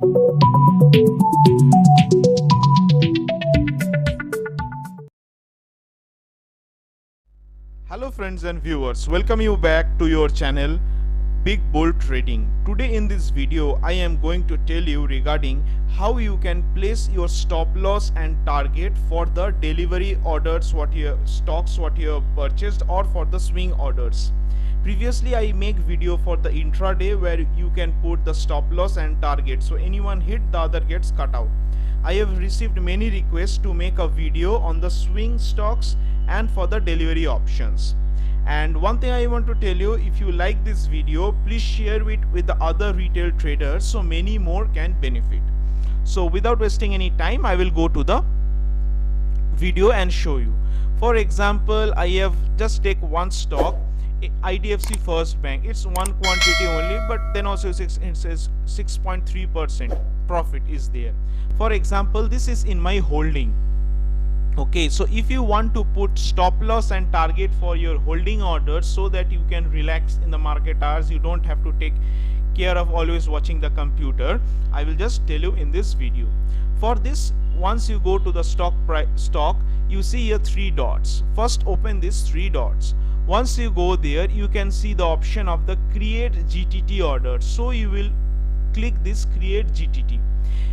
Hello friends and viewers, welcome you back to your channel Big Bull Trading. Today in this video I am going to tell you regarding how you can place your stop loss and target for the delivery orders what you have purchased or for the swing orders. Previously I make video for the intraday where you can put the stop loss and target, so anyone hit the other gets cut out. I have received many requests to make a video on the swing stocks and for the delivery options. And one thing I want to tell you, if you like this video, please share it with the other retail traders so many more can benefit. So without wasting any time, I will go to the video and show you. For example, I have just take one stock, IDFC First Bank. It's one quantity only, but then also it says 6.3% profit is there. For example, this is in my holding. Okay, so if you want to put stop loss and target for your holding orders so that you can relax in the market hours, you don't have to take care of always watching the computer, I will just tell you in this video. For this, once you go to the stock, you see here 3 dots. First open these 3 dots. Once you go there, you can see the option of the create GTT order. So you will click this create GTT.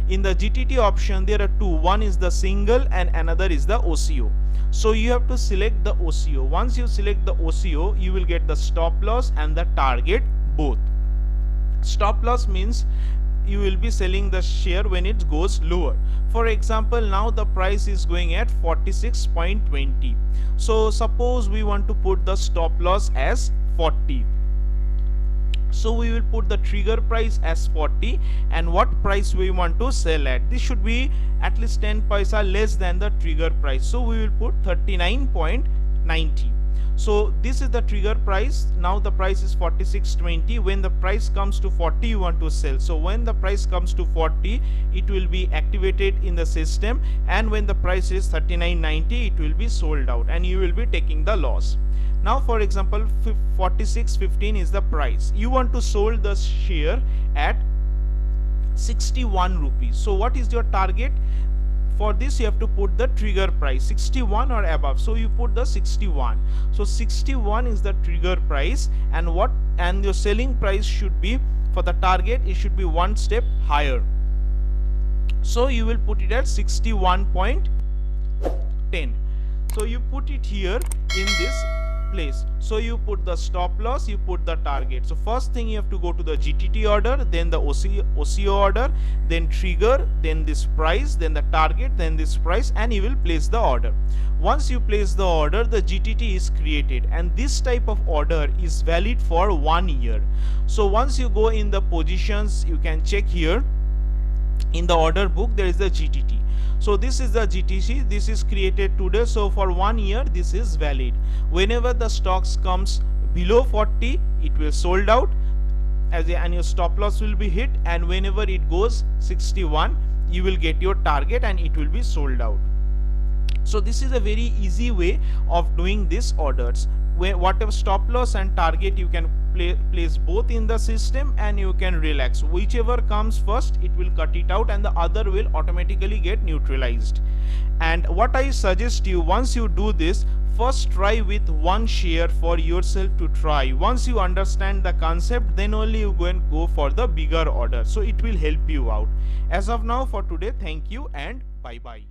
In the GTT option there are 2, one is the single and another is the OCO. So you have to select the OCO. Once you select the OCO, you will get the stop loss and the target both. Stop loss means you will be selling the share when it goes lower. For example, now the price is going at 46.20. So suppose we want to put the stop loss as 40. So we will put the trigger price as 40 and what price we want to sell at. This should be at least 10 paisa less than the trigger price. So we will put 39.90. So this is the trigger price. Now the price is 46.20. When the price comes to 40, you want to sell. So when the price comes to 40, it will be activated in the system, and when the price is 39.90, it will be sold out and you will be taking the loss. Now for example, 46.15 is the price. You want to sold the share at 61 rupees. So what is your target? For this you have to put the trigger price 61 or above. So you put the 61. So 61 is the trigger price, and your selling price should be, for the target it should be one step higher. So you will put it at 61.10. So you put it here in this place. So you put the stop loss, you put the target. So first thing you have to go to the GTT order, then the OCO order, then trigger, then this price, then the target, then this price, and you will place the order. Once you place the order, the GTT is created, and this type of order is valid for 1 year. So once you go in the positions, you can check here in the order book there is the GTT. So this is the GTC, this is created today, so for 1 year this is valid. Whenever the stocks comes below 40, it will sold out and your stop loss will be hit, and whenever it goes 61, you will get your target and it will be sold out. So this is a very easy way of doing these orders. Whatever stop loss and target you can place both in the system, and you can relax. Whichever comes first, it will cut it out and the other will automatically get neutralized. And what I suggest you, once you do this, first try with one share for yourself to try. Once you understand the concept, then only you go for the bigger order. So it will help you out. As of now, for today, thank you and bye bye.